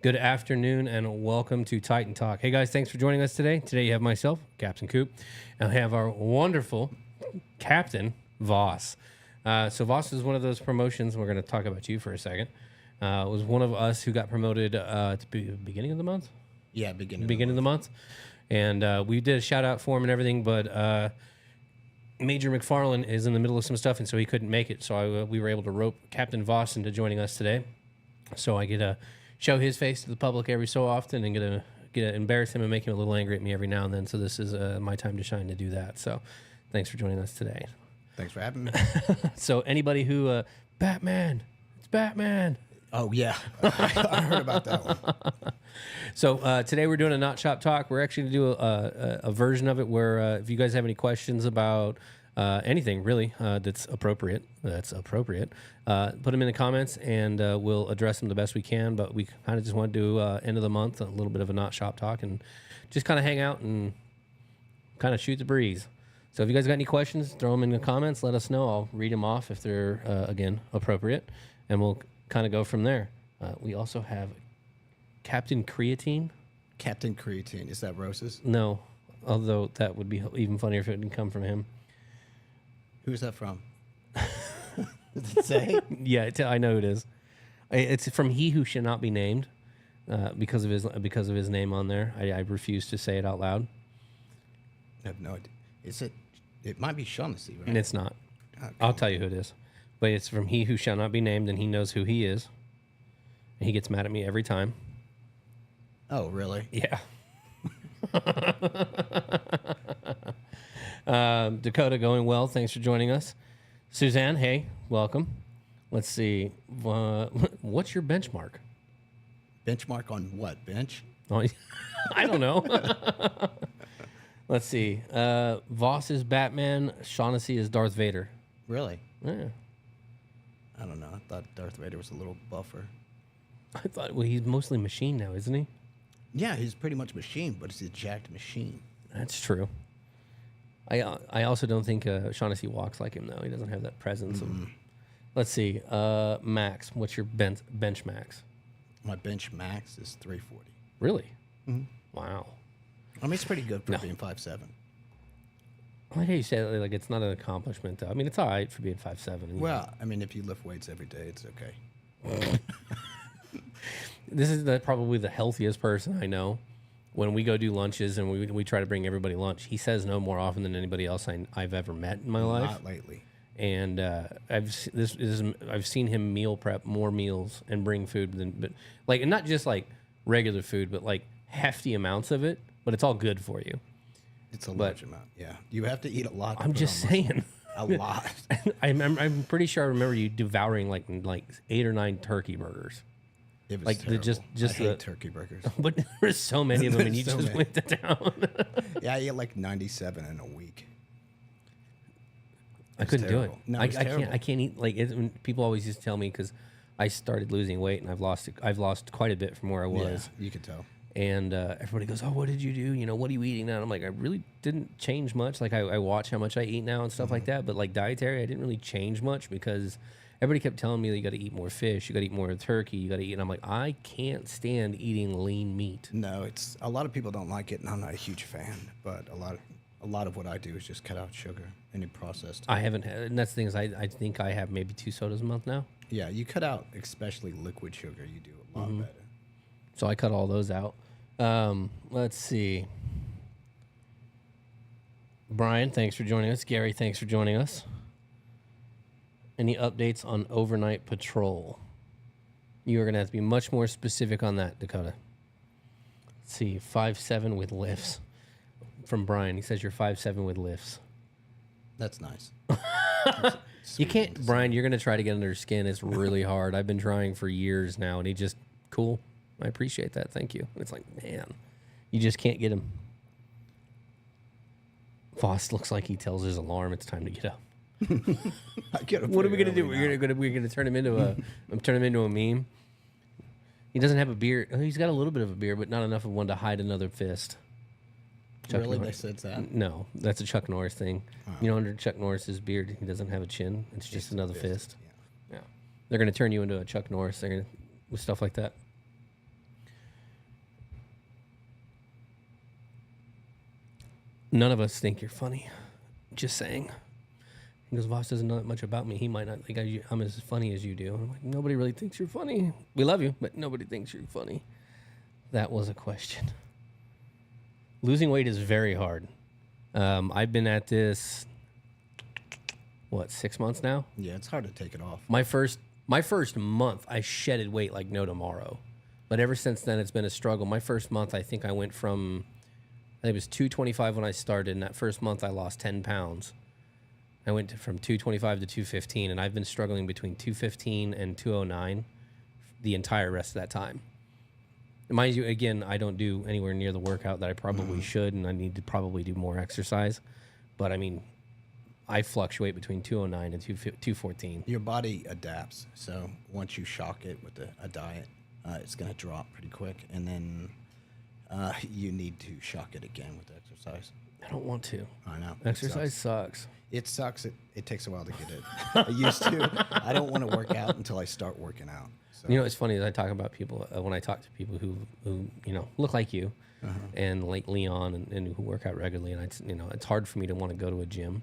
Good afternoon and welcome to Titan Talk. Hey guys, thanks for joining us today. Today you have myself, Captain Coop, and I have our wonderful Captain Voss. So Voss is one of those promotions. We're going to talk about you for a second. It was one of us who got promoted at the beginning of the month. Yeah, beginning Of the month, and we did a shout out for him and everything, but Major McFarland is in the middle of some stuff, and so he couldn't make it. So we were able to rope Captain Voss into joining us today. So I get to show his face to the public every so often and get to embarrass him and make him a little angry at me every now and then. So this is my time to shine to do that. So thanks for joining us today. Thanks for having me. So anybody who Batman, it's Batman. Oh yeah, I heard about that one. So today we're doing a Not Shop Talk. We're actually going to do a version of it where if you guys have any questions about anything really that's appropriate, put them in the comments and we'll address them the best we can. But we kind of just want to do end of the month, a little bit of a Not Shop Talk, and just kind of hang out and kind of shoot the breeze. So if you guys got any questions, throw them in the comments. Let us know. I'll read them off if they're, again, appropriate, and we'll kind of go from there. We also have Captain Creatine. Captain Creatine, is that Rose's? No, although that would be even funnier if it didn't come from him. Who's that from? Does it say? Yeah, I know who it is. It's from He Who Should Not Be Named because of his name on there. I refuse to say it out loud. I have no idea. Is it? It might be Shaughnessy, right? And it's not. Okay. I'll tell you who it is. But it's from He Who Shall Not Be Named, and he knows who he is. And he gets mad at me every time. Oh, really? Yeah. Dakota going well. Thanks for joining us. Suzanne, hey, welcome. Let's see. What's your benchmark? Benchmark on what? Bench? Oh, I don't know. Let's see. Voss is Batman. Shaughnessy is Darth Vader. Really? Yeah. I don't know. I thought Darth Vader was a little buffer. I thought, well, he's mostly machine now, isn't he? Yeah, he's pretty much machine, but it's a jacked machine. That's true. I also don't think Shaughnessy walks like him, though. He doesn't have that presence. Let's see. Max, what's your bench max? My bench max is 340. Really? Wow. I mean, it's pretty good for being 5'7". I like how you say it like it's not an accomplishment, though. I mean, it's all right for being 5'7". Well, I mean, if you lift weights every day, it's okay. This is probably the healthiest person I know. When we go do lunches and we try to bring everybody lunch, he says no more often than anybody else I've ever met in my life. Not lately. And I've seen him meal prep more meals and bring food but like, and not just like regular food, but like hefty amounts of it. But it's all good for you. It's a large amount. Yeah, you have to eat a lot. I'm just saying. A lot. I'm pretty sure I remember you devouring like 8 or 9 turkey burgers. It was like terrible. just I hate turkey burgers. But there's so many of them, and you So just many. went to town. Yeah, I ate like 97 in a week. I couldn't do it. terrible. No, I it's terrible. can't eat like people always used to tell me because I started losing weight and I've lost quite a bit from where I was. Yeah, you could tell. And everybody goes, "Oh, what did you do? You know, what are you eating now?" And I'm like, I really didn't change much. Like I watch how much I eat now and stuff like that. But like dietary, I didn't really change much because everybody kept telling me that you got to eat more fish, you got to eat more turkey, you got to eat. And I'm like, I can't stand eating lean meat. No, it's a lot of people don't like it, and I'm not a huge fan. But a lot of what I do is just cut out sugar, any processed. I haven't had, and that's the thing is I think I have maybe 2 sodas a month now. Yeah, you cut out especially liquid sugar. You do a lot better. So I cut all those out. Let's see. Brian, thanks for joining us. Gary, thanks for joining us. Any updates on overnight patrol? You are going to have to be much more specific on that, Dakota. Let's see. 5'7" with lifts. From Brian. He says you're 5'7" with lifts. That's nice. You can't, Brian, you're going to try to get under his skin. It's really hard. I've been trying for years now, and he just, cool. I appreciate that. Thank you. It's like, man, you just can't get him. Voss looks like he tells his alarm it's time to get up. What are we gonna do? We're gonna turn him into a meme. He doesn't have a beard. He's got a little bit of a beard, but not enough of one to hide another fist. Chuck Really? Norris. They said that? No, that's a Chuck Norris thing. You know, under Chuck Norris's beard, he doesn't have a chin. It's just another fist. Yeah. Yeah, they're gonna turn you into a Chuck Norris. They're gonna with stuff like that. None of us think you're funny. Just saying. He goes, Voss doesn't know that much about me. He might not think I'm as funny as you do. I'm like, nobody really thinks you're funny. We love you, but nobody thinks you're funny. That was a question. Losing weight is very hard. I've been at this, 6 months now? Yeah, it's hard to take it off. My first month, I shedded weight like no tomorrow. But ever since then, it's been a struggle. My first month, I think I went from, I think it was 225 when I started. And that first month, I lost 10 pounds. I went from 225 to 215, and I've been struggling between 215 and 209 the entire rest of that time. And mind you, again, I don't do anywhere near the workout that I probably should, and I need to probably do more exercise. But, I mean, I fluctuate between 209 and 214. Your body adapts. So once you shock it with a diet, it's going to drop pretty quick. And then you need to shock it again with exercise. I don't want to. I know. Exercise sucks. It sucks. It takes a while to get it. I used to. I don't want to work out until I start working out. So. You know, it's funny that I talk about people when I talk to people who look like you and like Leon and who work out regularly, and it's hard for me to want to go to a gym.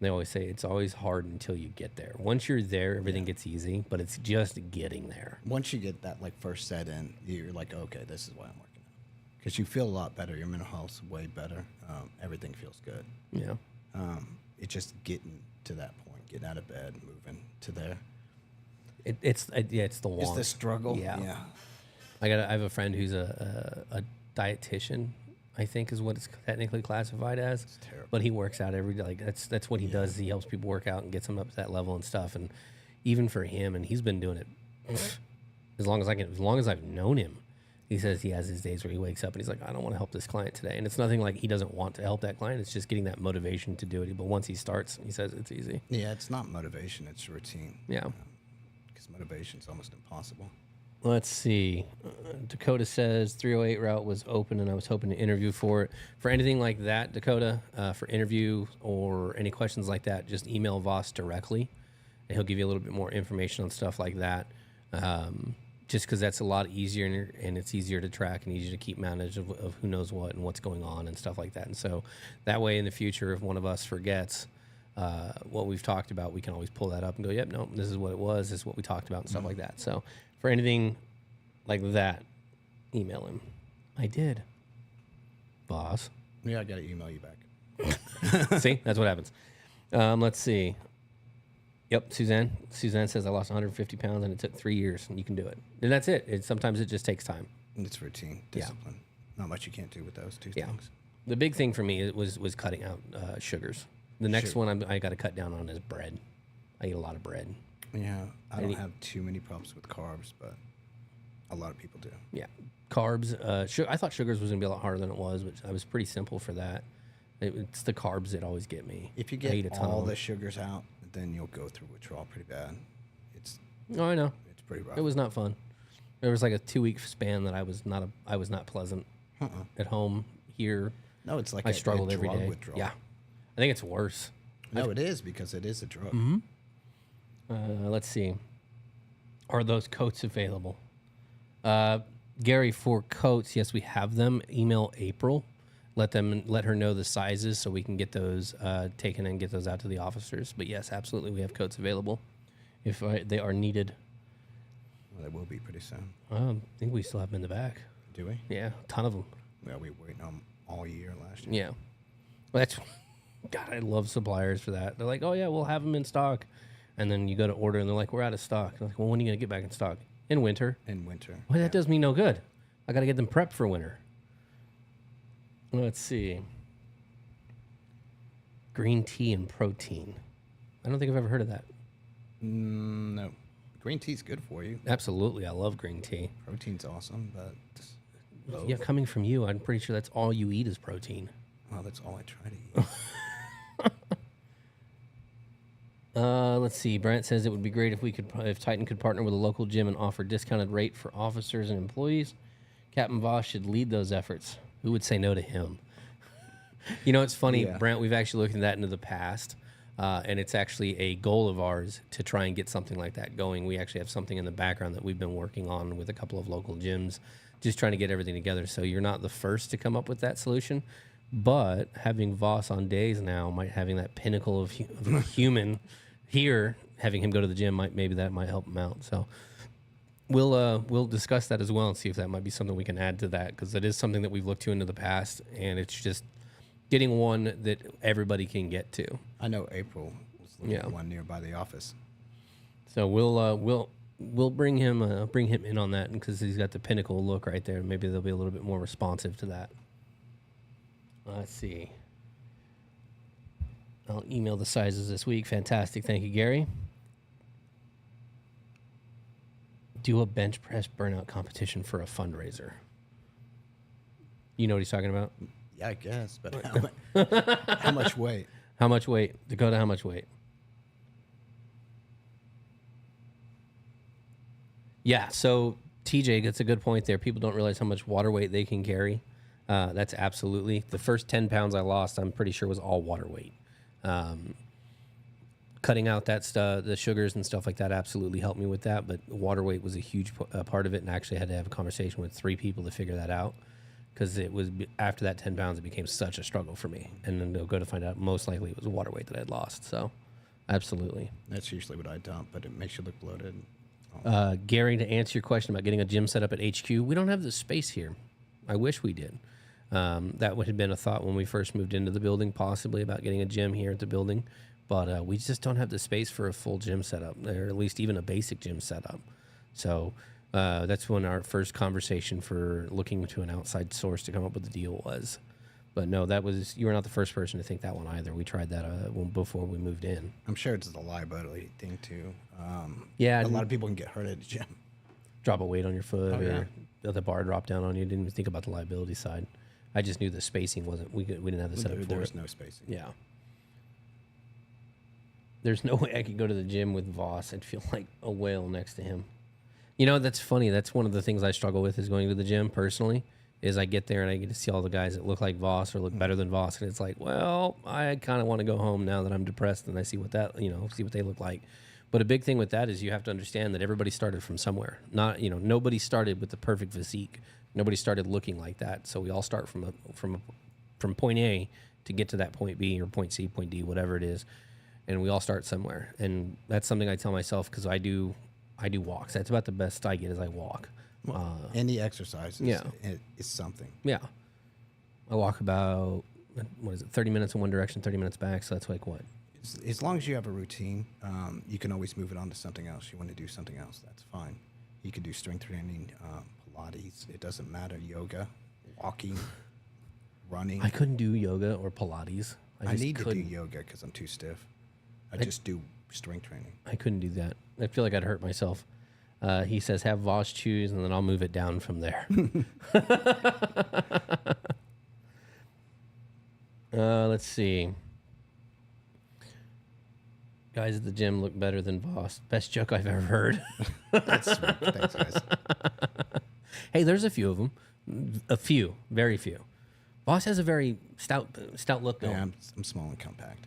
They always say it's always hard until you get there. Once you're there, everything gets easy, but it's just getting there. Once you get that first set in, you're like, okay, this is why I'm working out, because you feel a lot better. Your mental health's way better. Everything feels good. Yeah. It's just getting to that point, getting out of bed, moving to there. It's the want. It's the struggle. Yeah. I have a friend who's a dietitian, I think is what it's technically classified as. It's terrible. But he works out every day. Like that's what he does. He helps people work out and gets them up to that level and stuff. And even for him, and he's been doing it as long as I've known him. He says he has his days where he wakes up and he's like, I don't want to help this client today. And it's nothing like he doesn't want to help that client. It's just getting that motivation to do it. But once he starts, he says it's easy. Yeah, it's not motivation. It's routine. Yeah. Because motivation's almost impossible. Let's see. Dakota says 308 route was open and I was hoping to interview for it. For anything like that, Dakota, for interview or any questions like that, just email Voss directly and he'll give you a little bit more information on stuff like that. Just because that's a lot easier and it's easier to track and easier to keep managed of who knows what and what's going on and stuff like that. And so that way in the future, if one of us forgets what we've talked about, we can always pull that up and go, yep, no, this is what it was. This is what we talked about and stuff like that. So for anything like that, email him. I did. Boss. Yeah, I got to email you back. See, that's what happens. Let's see. Yep, Suzanne. Suzanne says I lost 150 pounds and it took 3 years, and you can do it. And that's it. Sometimes it just takes time. It's routine, discipline. Not much you can't do with those two things. The big thing for me was cutting out sugars. The next one I got to cut down on is bread. I eat a lot of bread. Yeah, I don't have too many problems with carbs, but a lot of people do. Yeah, carbs. I thought sugars was going to be a lot harder than it was, but I was pretty simple for that. It's the carbs that always get me. If you get all the sugars out, then you'll go through withdrawal pretty bad. No, I know. It's pretty rough. It was not fun. There was like a 2-week span that I was not pleasant at home here. No, it's like I struggled every day. Withdrawal. Yeah, I think it's worse. No, it is because it is a drug. Mm-hmm. Let's see. Are those coats available? Gary, for coats, yes, we have them. Email April. Let her know the sizes so we can get those taken and get those out to the officers. But yes, absolutely, we have coats available if they are needed. Well, they will be pretty soon. I think we still have them in the back. Do we? Yeah, a ton of them. Yeah, we were waiting on them all year last year. Yeah. Well, that's... God, I love suppliers for that. They're like, oh, yeah, we'll have them in stock. And then you go to order, and they're like, we're out of stock. I'm like, well, when are you going to get back in stock? In winter. In winter. Well, that does me no good. I got to get them prepped for winter. Let's see. Green tea and protein. I don't think I've ever heard of that. No. Green tea's good for you. Absolutely. I love green tea. Protein's awesome, but... Yeah, coming from you, I'm pretty sure that's all you eat is protein. Well, that's all I try to eat. Let's see. Brant says it would be great if Titan could partner with a local gym and offer discounted rate for officers and employees. Captain Voss should lead those efforts. Who would say no to him? You know, it's funny, Brant, we've actually looked at that into the past, and it's actually a goal of ours to try and get something like that going. We actually have something in the background that we've been working on with a couple of local gyms, just trying to get everything together. So you're not the first to come up with that solution, But having Voss on days now, might having that pinnacle of a human here, having him go to the gym, maybe that might help him out. So we'll discuss that as well and see if that might be something we can add to that, because it is something that we've looked to into the past, and it's just getting one that everybody can get to. I know April was looking at one nearby the office. So we'll bring him in on that, because he's got the pinnacle look right there. Maybe they'll be a little bit more responsive to that. Let's see. I'll email the sizes this week. Fantastic. Thank you, Gary. Do a bench press burnout competition for a fundraiser. You know what he's talking about? Yeah, I guess. But how much weight? How much weight? Dakota, how much weight? Yeah, so TJ gets a good point there. People don't realize how much water weight they can carry. That's absolutely. The first 10 pounds I lost, I'm pretty sure was all water weight. Cutting out that stuff, the sugars and stuff like that, absolutely helped me with that. But water weight was a huge part of it, and I actually had to have a conversation with 3 people to figure that out, because it was after that 10 pounds, it became such a struggle for me. And then they'll go to find out most likely it was water weight that I had lost. So, absolutely. That's usually what I dump, but it makes you look bloated. Gary, to answer your question about getting a gym set up at HQ, we don't have the space here. I wish we did. That would have been a thought when we first moved into the building, possibly about getting a gym here at the building. But we just don't have the space for a full gym setup, or at least even a basic gym setup. So that's when our first conversation for looking to an outside source to come up with the deal was. But no, you were not the first person to think that one either. We tried that before we moved in. I'm sure it's the liability thing too. Yeah, a lot of people can get hurt at the gym. Drop a weight on your foot, or the bar drop down on you. Didn't even think about the liability side. I just knew the spacing wasn't. We didn't have the setup for it. There was no spacing. Yeah. There's no way I could go to the gym with Voss. I'd feel like a whale next to him. You know, that's funny. That's one of the things I struggle with, is going to the gym personally, is I get there and I get to see all the guys that look like Voss or look better than Voss. And it's like, well, I kind of want to go home now that I'm depressed and I see what they look like. But a big thing with that is you have to understand that everybody started from somewhere. Nobody started with the perfect physique. Nobody started looking like that. So we all start from point A to get to that point B or point C, point D, whatever it is. And we all start somewhere. And that's something I tell myself, because I do walks. That's about the best I get, is I walk. Any exercise is something. Yeah. I walk about, 30 minutes in one direction, 30 minutes back. So that's like what? As long as you have a routine, you can always move it on to something else. You want to do something else, that's fine. You can do strength training, Pilates. It doesn't matter. Yoga, walking, running. I couldn't do yoga or Pilates. I need to do yoga because I'm too stiff. I just do strength training. I couldn't do that. I feel like I'd hurt myself. He says, have Voss choose, and then I'll move it down from there. Let's see. Guys at the gym look better than Voss. Best joke I've ever heard. That's sweet. Thanks, guys. Hey, there's a few of them. A few. Very few. Voss has a very stout look, though. Yeah, I'm small and compact.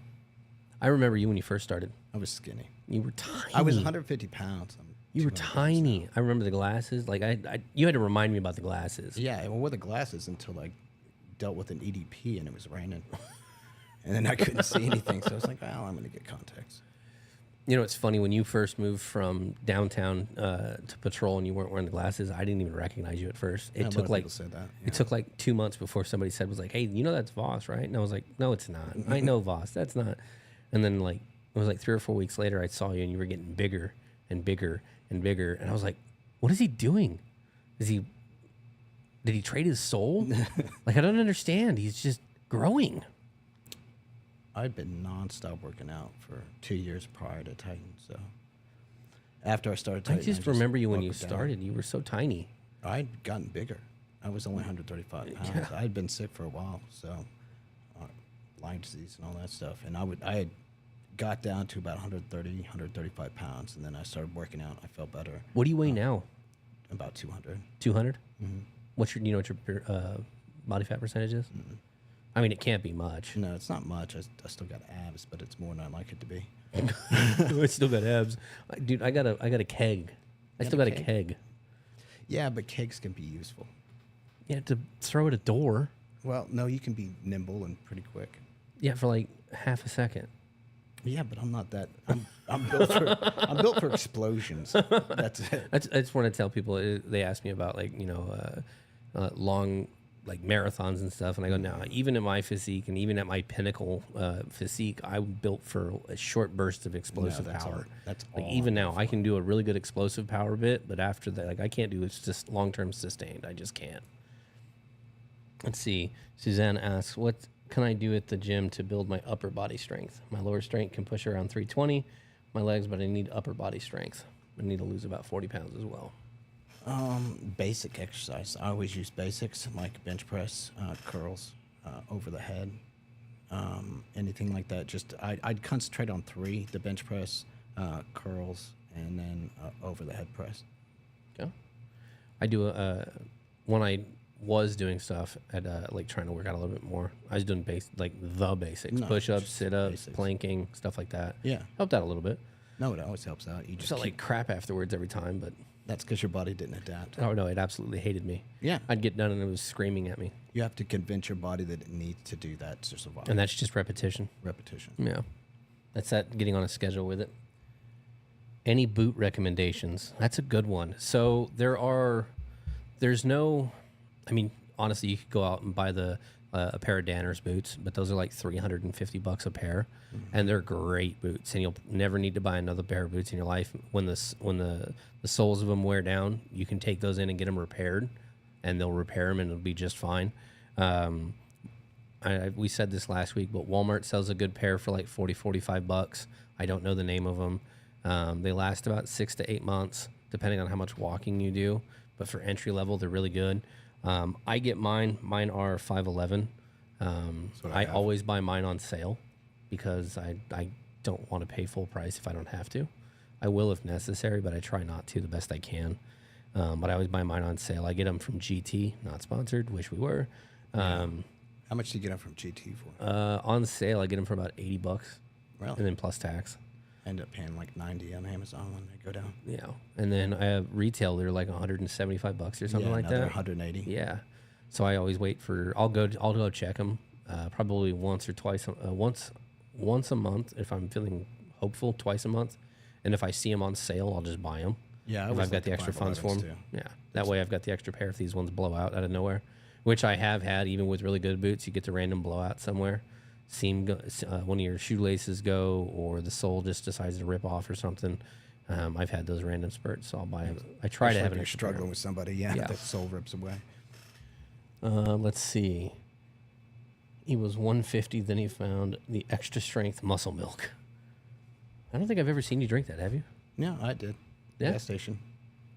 I remember you when you first started. I was skinny. You were tiny. I was 150 pounds. You were tiny. I remember the glasses. Like you had to remind me about the glasses. Yeah, I wore the glasses until I dealt with an EDP and it was raining, and then I couldn't see anything. So I was like, "Well, I'm going to get contacts." You know, it's funny, when you first moved from downtown to Patrol and you weren't wearing the glasses, I didn't even recognize you at first. It took like said that. It took like 2 months before somebody was like, "Hey, you know that's Voss, right?" And I was like, "No, it's not. I know Voss. That's not." And then it was like 3 or 4 weeks later, I saw you and you were getting bigger and bigger and bigger, and I was like, "What is he doing? Did he trade his soul?" Like, I don't understand. He's just growing. I'd been nonstop working out for 2 years prior to Titan. So after I started Titan, I just remember you when you started. You were so tiny. I'd gotten bigger. I was only 135 pounds. Yeah. I'd been sick for a while, so Lyme disease and all that stuff. And I had got down to about 130, 135 pounds, and then I started working out. I felt better. What do you weigh now? About 200. 200? Mm-hmm. What your body fat percentage is? Mm-hmm. I mean, it can't be much. No, it's not much. I still got abs, but it's more than I like it to be. I still got abs, dude. I got a keg. I still got a keg. Yeah, but kegs can be useful. You have to throw at a door. Well, no, you can be nimble and pretty quick. Yeah, for like half a second. Yeah, but I'm not that. I'm built for explosions. That's it. I just want to tell people. They ask me about like long like marathons and stuff, and I go, no. Even at my physique and even at my pinnacle physique, I'm built for a short burst of explosive that's power. all- that's like all even I'm now, I can do a really good explosive power bit, but after that, like I can't do it's just long term sustained. I just can't. Let's see. Suzanne asks, what can I do at the gym to build my upper body strength? My lower strength can push around 320, my legs, but I need upper body strength. I need to lose about 40 pounds as well. Basic exercise. I always use basics like bench press, curls, over the head, anything like that. Just I'd concentrate on 3: the bench press, curls, and then over the head press. Okay. I do when I was doing stuff at like trying to work out a little bit more. I was doing the basics, No, push-ups, just sit-ups, basics. planking, stuff like that. Yeah. Helped out a little bit. No, it always helps out. You just Felt like crap afterwards every time, but that's because your body didn't adapt. oh no, it absolutely hated me. Yeah. I'd get done and it was screaming at me, You have to convince your body that it needs to do that to survive. and that's just repetition. Repetition. Yeah, that's that. Getting on a schedule with it. Any boot recommendations? That's a good one. So there's no. I mean, honestly, you could go out and buy a pair of Danner's boots, but those are like $350 a pair, and they're great boots. And you'll never need to buy another pair of boots in your life. When the soles of them wear down, you can take those in and get them repaired, and they'll repair them, and it'll be just fine. We said this last week, but Walmart sells a good pair for like $45. I don't know the name of them. They last about 6 to 8 months, depending on how much walking you do. But for entry level, they're really good. I get mine. Mine are 511. I always buy mine on sale because I don't want to pay full price if I don't have to. I will if necessary, but I try not to the best I can. But I always buy mine on sale. I get them from GT, not sponsored. Wish we were. How much do you get them from GT for? On sale, I get them for about $80, Really? and then plus tax. End up paying like 90 on Amazon when they go down. Yeah, and then I have retail. They're like $175 or something like now they're that. 180. Yeah, so I always wait for. I'll go check them probably once or twice. Once a month if I'm feeling hopeful. Twice a month, and if I see them on sale, I'll just buy them. Yeah, I if always I've got like the to extra buy funds for 11s them. too. Yeah, that way I've got the extra pair if these ones blow out of nowhere, which I have had even with really good boots. You get the random blowout somewhere. One of your shoelaces go, or the sole just decides to rip off or something. I've had those random spurts, so I'll buy them. I try to have an you're extra pair. struggling with somebody. Yeah, Yeah. that soul rips away. Let's see. He was 150, then he found the extra strength muscle milk. I don't think I've ever seen you drink that, have you? Yeah, I did. Yeah? Gas station.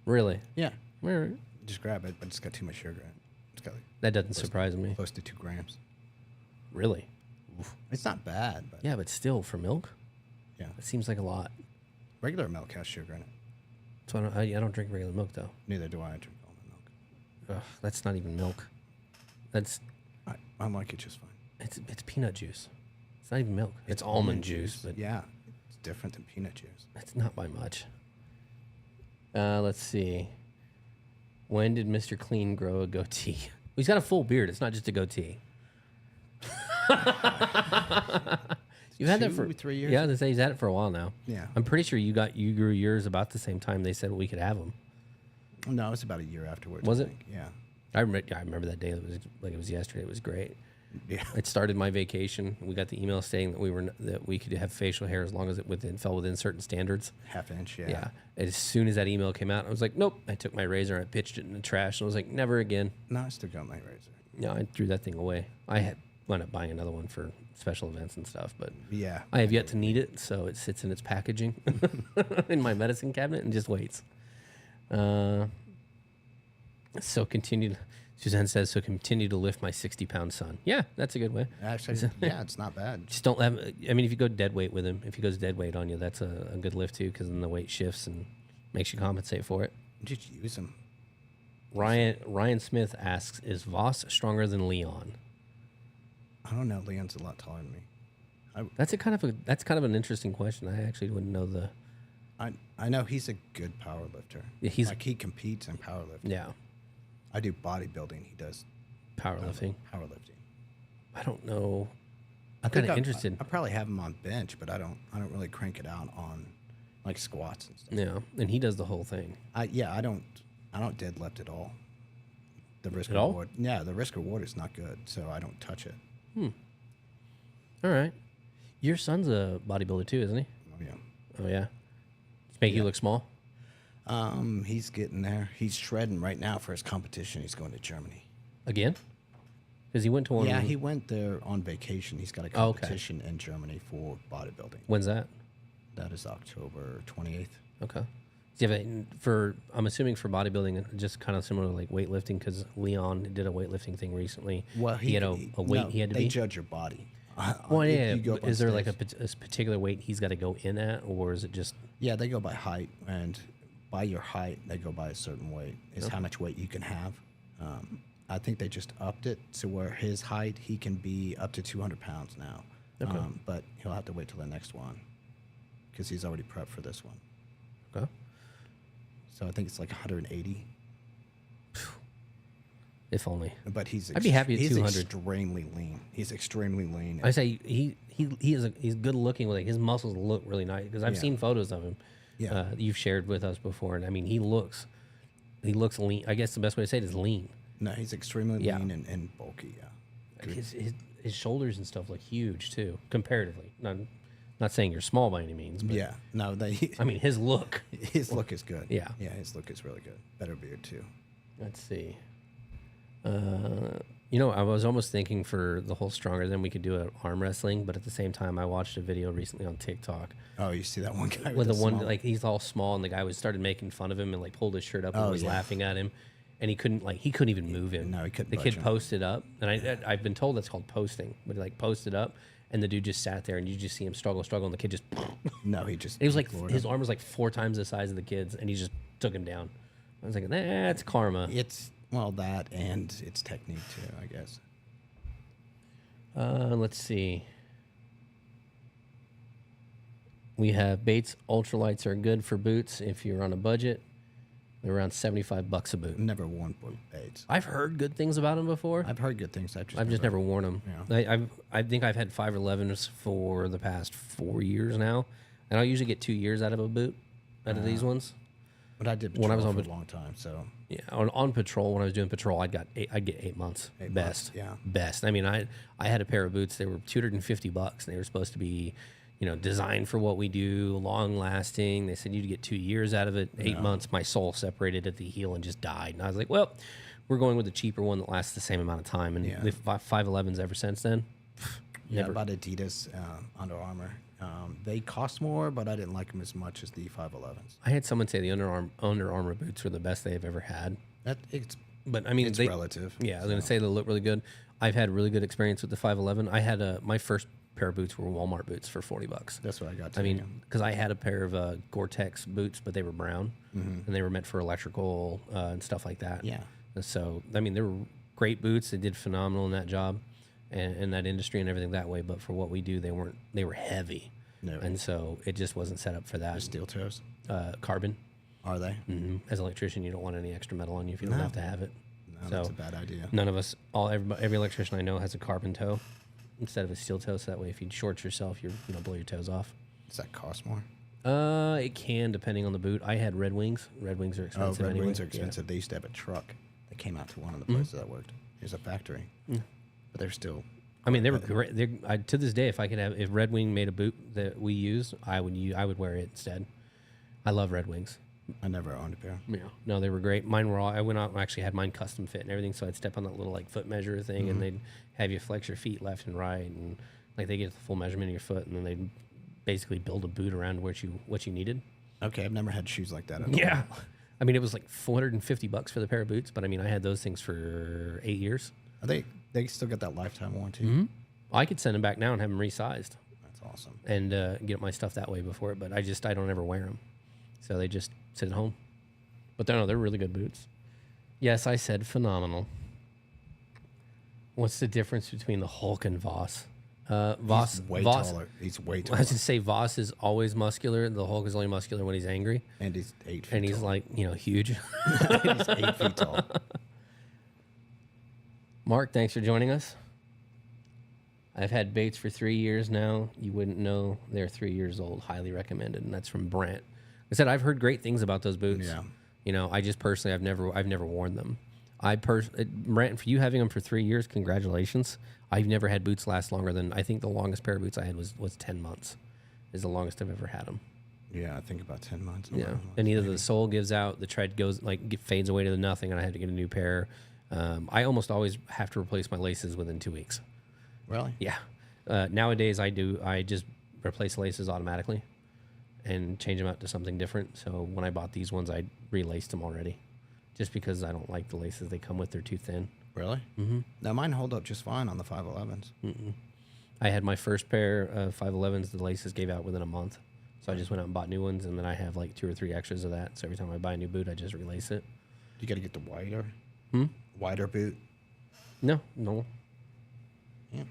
Really? Yeah. Where? Just grab it, but it's got too much sugar in it. It's got like That doesn't surprise me. close to 2 grams. Really? It's not bad, but Yeah, but still, for milk, yeah. it seems like a lot. Regular milk has sugar in it. So I don't drink regular milk, though. Neither do I drink almond milk. Ugh, that's not even milk. That's I like it just fine. it's peanut juice. It's not even milk. It's almond juice, but Yeah, it's different than peanut juice. it's not by much. Let's see. When did Mr. Clean grow a goatee? He's got a full beard. It's not just a goatee. You've had that for 3 years? Yeah, they say he's had it for a while now. Yeah. I'm pretty sure you grew yours about the same time they said we could have them. No, it was about a year afterwards. Was I it? think. Yeah. I remember that day. It was like it was yesterday. It was great. Yeah. It started my vacation. We got the email saying that we could have facial hair as long as it fell within certain standards. Half inch, yeah. Yeah. As soon as that email came out, I was like, nope. I took my razor and I pitched it in the trash. And I was like, never again. No, I still got my razor. No, I threw that thing away. I wound up buying another one for special events and stuff, but Yeah. I have yet to need it, so it sits in its packaging in my medicine cabinet and just waits. Suzanne says, so continue to lift my 60-pound son. Yeah, that's a good way. Actually, yeah, it's not bad. Just don't have, I mean, if you go dead weight with him, if he goes dead weight on you, that's a good lift too, because then the weight shifts and makes you compensate for it. Just use them. Ryan Smith asks, is Voss stronger than Leon? I don't know. Leon's a lot taller than me. That's kind of an interesting question. I actually wouldn't know the. I know he's a good power lifter. Yeah, he competes in powerlifting. Yeah, I do bodybuilding. He does powerlifting. powerlifting. I don't know. I I'm think kind of interested. I probably have him on bench, but I don't really crank it out on like squats and stuff. Yeah, and he does the whole thing. I don't deadlift at all. The risk At all? reward, yeah, the risk reward is not good, so I don't touch it. All right. Your son's a bodybuilder too, isn't he? Oh yeah. Oh yeah. Make you look small. He's getting there. He's shredding right now for his competition. He's going to Germany. Again? Because he went to one. Yeah, he went there on vacation. He's got a Oh, okay. competition in Germany for bodybuilding. When's that? That is October 28th. Okay. Do you have I'm assuming for bodybuilding, just kind of similar to like weightlifting, because Leon did a weightlifting thing recently. Well, he had a weight no, he had to they be. judge your body. Well, If yeah. you go up Is on there like a stage- particular weight he's got to go in at, or is it just? Yeah, they go by height, and by your height, they go by a certain weight. Is how much weight you can have. I think they just upped it to where his height, he can be up to 200 pounds now. Okay. But he'll have to wait till the next one because he's already prepped for this one. Okay. So I think it's like 180. If only. But he's I'd be happy at he's 200. extremely lean. He's extremely lean. I say he's good looking. Like his muscles look really nice because I've Yeah. seen photos of him. Yeah. You've shared with us before, and I mean he looks lean. I guess the best way to say it is lean. No, he's extremely Yeah. lean and bulky. Yeah. Like his shoulders and stuff look huge too, comparatively. Not saying you're small by any means, but Yeah. No, I mean his look. his look is good. Yeah. Yeah, his look is really good. Better beard too. Let's see. I was almost thinking for the whole Stronger Than we could do an arm wrestling, but at the same time, I watched a video recently on TikTok Oh, you see that one guy with the one small- like he's all small and the guy was started making fun of him and like pulled his shirt up and Oh, was yeah. laughing at him, and he couldn't even move him. No, he couldn't The budge kid him. posted up, and I've been told that's called posting, but he like posted up, and the dude just sat there, and you just see him struggle, and the kid just. No, he just. It was like floored his him. arm was like 4 times the size of the kid's, and he just took him down. I was like, that's karma. It's that and it's technique too, I guess. Let's see. We have Bates ultralights are good for boots if you're on a budget. They're around $75 a boot. Never worn Bates. I've heard good things about them before. I've heard good things. I've just never worn them. Yeah. I think I've had 511s for the past 4 years now, and I'll usually get 2 years out of a boot, out of these ones. But I did When I was patrol on for a long time, so Yeah, on patrol when I was doing patrol, I'd get 8 months. 8 best, months, yeah. best. I mean, I had a pair of boots. They were $250, and they were supposed to be, designed for what we do, long lasting. They said you'd get 2 years out of it. 8 months, my sole separated at the heel and just died. And I was like, well, we're going with the cheaper one that lasts the same amount of time. And Yeah. the 511s ever since then. yeah. About Adidas, Under Armour. They cost more, but I didn't like them as much as the 511s. I had someone say the Under Armour boots were the best they've ever had. It's But I mean, it's relative. Yeah, I was going to say they look really good. I've had really good experience with the 511. I had my first pair of boots were Walmart boots for $40. That's what I got. To I mean, because I had a pair of Gore-Tex boots, but they were brown, and they were meant for electrical and stuff like that. Yeah. And so, I mean, they were great boots. They did phenomenal in that job and in that industry and everything that way. But for what we do, they were heavy. No. And so it just wasn't set up for that. steel toes. Carbon. Are they? As an electrician, you don't want any extra metal on you if you don't have to have it. No, that's a bad idea. None of us, every electrician I know has a carbon toe instead of a steel toe. So that way, if you short yourself, you blow your toes off. Does that cost more? It can depending on the boot. I had Red Wings. Red Wings are Oh, expensive. Red anyway. Wings are expensive. They used to have a truck that came out to one of the places I worked. It was a factory, but they're still. I mean, they were great. To this day, if Red Wing made a boot that we use, I would wear it instead. I love Red Wings. I never owned a pair. Yeah, no, they were great. Mine were all. I went out and actually had mine custom fit and everything. So I'd step on that little like foot measure thing, and they'd have you flex your feet left and right, and like they get the full measurement of your foot, and then they'd basically build a boot around what you needed. Okay, I've never had shoes like that. At Yeah, all. I mean it was like $450 for the pair of boots, but I mean I had those things for 8 years. Are they still got that lifetime warranty? I could send them back now and have them resized That's awesome. and get my stuff that way before it, but I don't ever wear them, so they just sit at home. But they're really good boots. Yes, I said phenomenal. What's the difference between the Hulk and Voss? Voss He's way Voss, taller. He's way I taller, was just say Voss is always muscular. The Hulk is only muscular when he's angry, and he's 8 feet and he's tall. like huge. He's 8 feet tall. Mark, thanks for joining us. I've had baits for 3 years now. You wouldn't know they're 3 years old. Highly recommended, and that's from Brant. I said I've heard great things about those boots. Yeah. You know, I just personally I've never worn them. Brant, for you having them for 3 years, congratulations. I've never had boots last longer than I think the longest pair of boots I had was 10 months. Is the longest I've ever had them. Yeah, I think about 10 months. Yeah, and either the sole gives out, the tread goes fades away to nothing, and I had to get a new pair. I almost always have to replace my laces within 2 weeks. Really? Yeah. Nowadays I do. I just replace laces automatically and change them out to something different. So when I bought these ones, I relaced them already, just because I don't like the laces they come with. They're too thin. Really? Mm-hmm. Now mine hold up just fine on the 511s. I had my first pair of 511s. The laces gave out within a month. So I just went out and bought new ones, and then I have like 2 or 3 extras of that. So every time I buy a new boot, I just relace it. You got to get the wider boot. No. Yeah.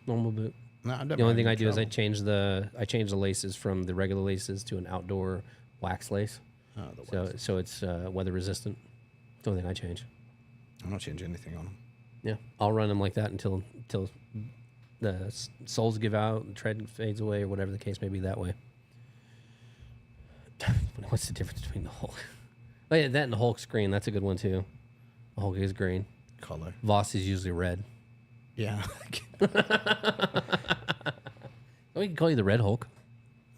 Normal boot. No, I've The never only had thing any I do is I trouble. change the laces from the regular laces to an outdoor wax lace. Oh, the wax. So it's weather resistant. It's the only thing I change. I don't change anything on them. Yeah, I'll run them like that until the soles give out, the tread fades away, or whatever the case may be that way. What's the difference between the Hulk? Oh yeah, that and the Hulk green. That's a good one too. The Hulk is green. Color. Voss is usually red. Yeah. We can call you the Red Hulk,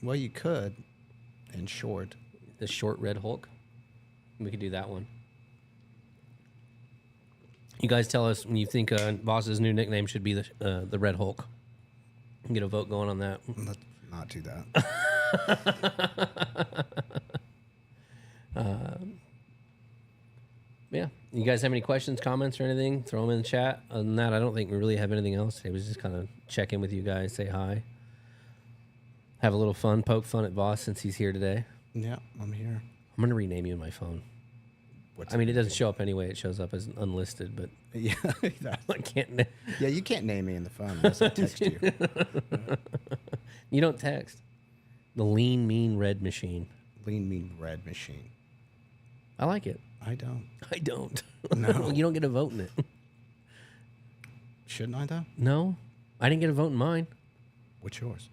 Well, you could, in short. the short Red Hulk. We could do that one. You guys tell us when you think Voss's new nickname should be the Red Hulk. Get a vote going on that. Let's not do that. Yeah. You guys have any questions, comments, or anything? Throw them in the chat. Other than that, I don't think we really have anything else. It was just kind of check in with you guys, say hi, have a little fun, poke fun at Voss since he's here today. Yeah, I'm here. I'm going to rename you in my phone. I mean, it doesn't show up anyway. It shows up as unlisted, but Yeah, I can't. yeah. You can't name me in the phone unless I text you. You don't text. The Lean Mean Red Machine. Lean Mean Red Machine. I like it. I don't. I don't. No. You don't get a vote in it. Shouldn't I though? No, I didn't get a vote in mine. What's yours?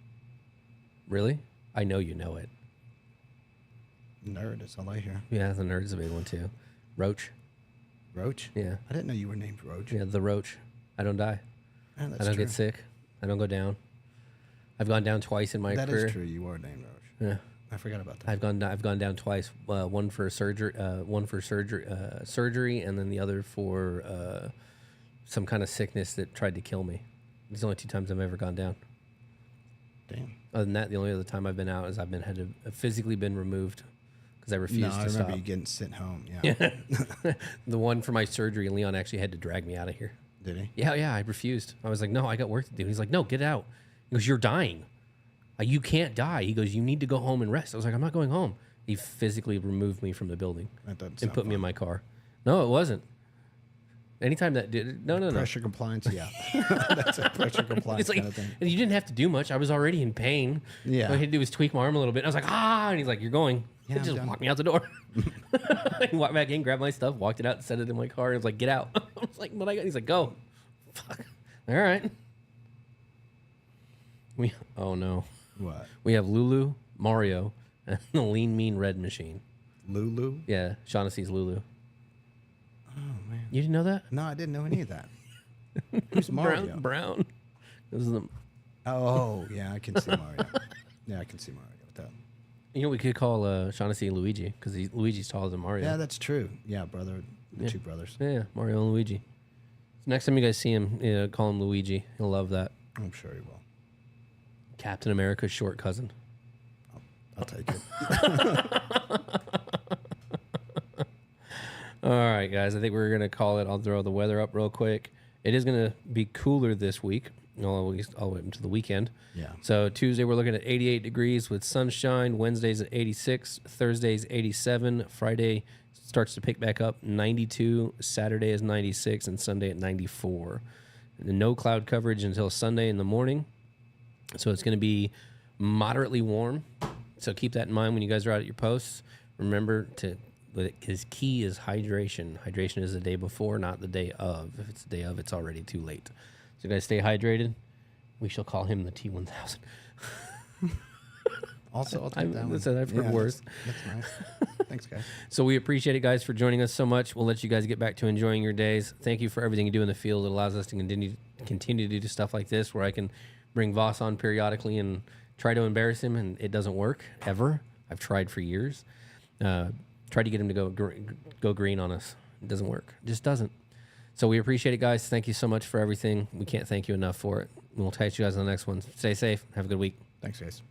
Really? I know you know it. Nerd is all I hear. Yeah, the Nerd's a big one too. Roach. Roach? Yeah. I didn't know you were named Roach. Yeah, the Roach. I don't die. Yeah, that's I don't true. get sick. I don't go down. I've gone down twice in my That career. is true. You are named Roach. Yeah. I forgot about that. I've gone down twice. One for surgery, surgery, and then the other for some kind of sickness that tried to kill me. It's the only 2 times I've ever gone down. Damn. Other than that, the only other time I've been out is I've physically been removed because I refused No, I to remember stop. you getting sent home. Yeah. The one for my surgery, Leon actually had to drag me out of here. Did he? Yeah, I refused. I was like, no, I got work to do. He's like, no, get out. He goes, you're dying. You can't die. He goes, you need to go home and rest. I was like, I'm not going home. He physically removed me from the building That doesn't and sound put me in fun. my car. No, it wasn't. Anytime that did, no. Pressure compliance, yeah. That's a pressure compliance It's like, kind of thing. and you didn't have to do much. I was already in pain. Yeah. All I had to do was tweak my arm a little bit. And I was like, and he's like, you're going. Yeah, He I'm just done. walked me out the door. I walked back in, grabbed my stuff, walked it out, set it in my car. And was like, get out. I was like, what I got? He's like, go. Fuck. All right. Oh no. What? We have Lulu, Mario, and the Lean Mean Red Machine. Lulu? Yeah, Shaughnessy's Lulu. Oh, man. You didn't know that? No, I didn't know any of that. Who's Mario? Brown. This is the. Oh, yeah, I can see Mario. Yeah, I can see Mario with that. You know, we could call Shaughnessy Luigi because Luigi's taller than Mario. Yeah, that's true. Yeah, brother, the 2 brothers. Yeah, Mario and Luigi. So next time you guys see him, call him Luigi. He'll love that. I'm sure he will. Captain America's short cousin. I'll take it. All right, guys. I think we're going to call it. I'll throw the weather up real quick. It is going to be cooler this week, all the way into the weekend. Yeah. So Tuesday, we're looking at 88 degrees with sunshine. Wednesday's at 86. Thursday's 87. Friday starts to pick back up, 92. Saturday is 96. And Sunday at 94. And no cloud coverage until Sunday in the morning. So it's going to be moderately warm. So keep that in mind when you guys are out at your posts. Remember, But his key is hydration. Hydration is the day before, not the day of. If it's the day of, it's already too late. So you guys stay hydrated. We shall call him the T1000. Also, I'll take that one. Listen, I've heard worse. That's nice. Thanks, guys. So we appreciate it, guys, for joining us so much. We'll let you guys get back to enjoying your days. Thank you for everything you do in the field. It allows us to continue to do stuff like this, where I can bring Voss on periodically and try to embarrass him, and it doesn't work ever. I've tried for years. Tried to get him to go green on us. It doesn't work. It just doesn't. So we appreciate it, guys. Thank you so much for everything. We can't thank you enough for it. We'll catch you guys on the next one. Stay safe. Have a good week. Thanks, guys.